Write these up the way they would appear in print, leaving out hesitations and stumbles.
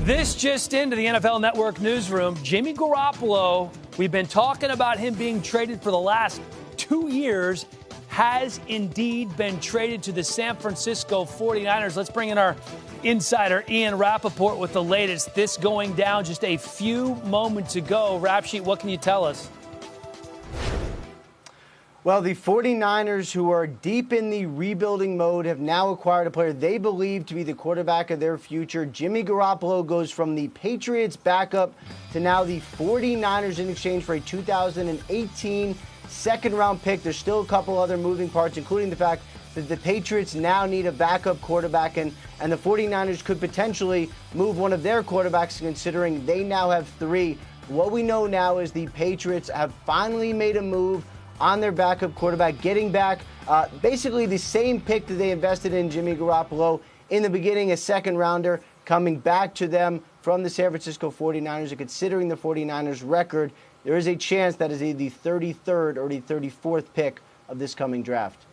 This just into the NFL Network newsroom. Jimmy Garoppolo, we've been talking about him being traded for the last 2 years, has indeed been traded to the San Francisco 49ers. Let's bring in our insider, Ian Rappaport, with the latest. This going down just a few moments ago. Rap Sheet, what can you tell us? Well, the 49ers, who are deep in the rebuilding mode, have now acquired a player they believe to be the quarterback of their future. Jimmy Garoppolo goes from the Patriots backup to now the 49ers in exchange for a 2018 second-round pick. There's still a couple other moving parts, including the fact that the Patriots now need a backup quarterback, and the 49ers could potentially move one of their quarterbacks, considering they now have 3. What we know now is the Patriots have finally made a move on their backup quarterback, getting back basically the same pick that they invested in Jimmy Garoppolo in the beginning, a second-rounder, coming back to them from the San Francisco 49ers. And considering the 49ers' record, there is a chance that is either the 33rd or the 34th pick of this coming draft.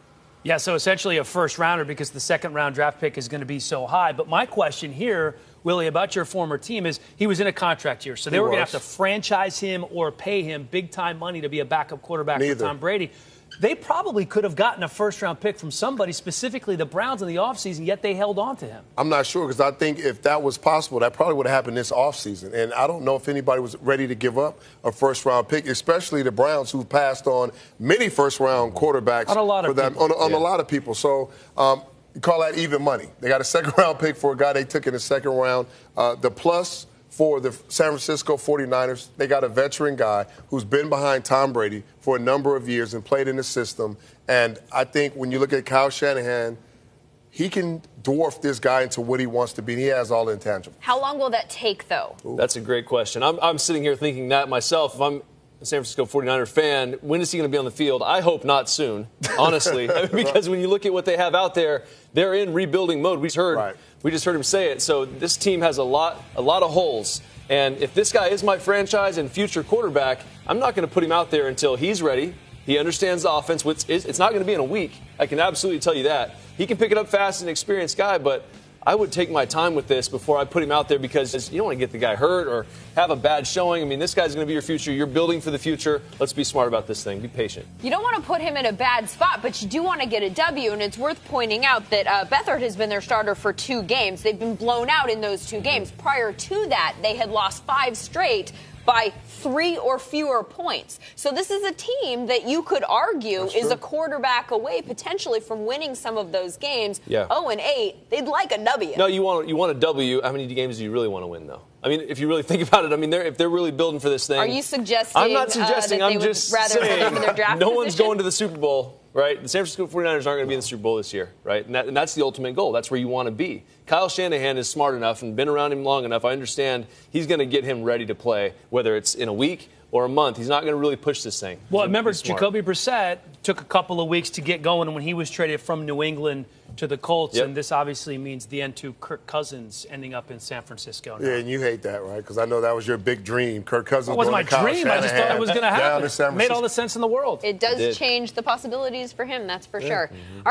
Yeah, so essentially a first-rounder because the second-round draft pick is going to be so high. But my question here, Willie, about your former team is he was in a contract year, so they were going to have to franchise him or pay him big-time money to be a backup quarterback for Tom Brady. They probably could have gotten a first-round pick from somebody, specifically the Browns in the offseason, yet they held on to him. I'm not sure, because I think if that was possible, that probably would have happened this offseason. And I don't know if anybody was ready to give up a first-round pick, especially the Browns, who passed on many first-round quarterbacks on a lot of people. On a lot of people. So you call that even money. They got a second-round pick for a guy they took in the second round. The plus for the San Francisco 49ers, they got a veteran guy who's been behind Tom Brady for a number of years and played in the system. And I think when you look at Kyle Shanahan, he can dwarf this guy into what he wants to be. He has all the intangibles. How long will that take, though? Ooh. That's a great question. I'm sitting here thinking that myself. If I'm a San Francisco 49er fan, when is he going to be on the field? I hope not soon, honestly, because when you look at what they have out there, they're in rebuilding mode. We just heard him say it. So this team has a lot of holes. And if this guy is my franchise and future quarterback, I'm not going to put him out there until he's ready. He understands the offense. It's not going to be in a week. I can absolutely tell you that. He can pick it up fast, an experienced guy, but I would take my time with this before I put him out there, because you don't want to get the guy hurt or have a bad showing. I mean, this guy's going to be your future. You're building for the future. Let's be smart about this thing. Be patient. You don't want to put him in a bad spot, but you do want to get a W, and it's worth pointing out that Beathard has been their starter for 2 games. They've been blown out in those 2 games. Prior to that, they had lost 5 straight by 3 or fewer points. So this is a team that you could argue is a quarterback away potentially from winning some of those games. Yeah. 0-8, they'd like a W. No, you want a W. How many games do you really want to win, though? I mean, if you really think about it, I mean, if they're really building for this thing. Are you suggesting? I'm not suggesting. That I'm they just would rather saying their draft no position? one's going to the Super Bowl. Right? The San Francisco 49ers aren't going to be in the Super Bowl this year, right? And that's the ultimate goal. That's where you want to be. Kyle Shanahan is smart enough and been around him long enough. I understand he's going to get him ready to play, whether it's in a week or a month. He's not going to really push this thing. Well, remember, Jacoby Brissett took a couple of weeks to get going when he was traded from New England to the Colts, and this obviously means the end to Kirk Cousins ending up in San Francisco now. Yeah, and you hate that, right? Because I know that was your big dream. Kirk Cousins. It wasn't my dream. I just thought it was going to happen. It made all the sense in the world. It does change the possibilities for him, that's for sure.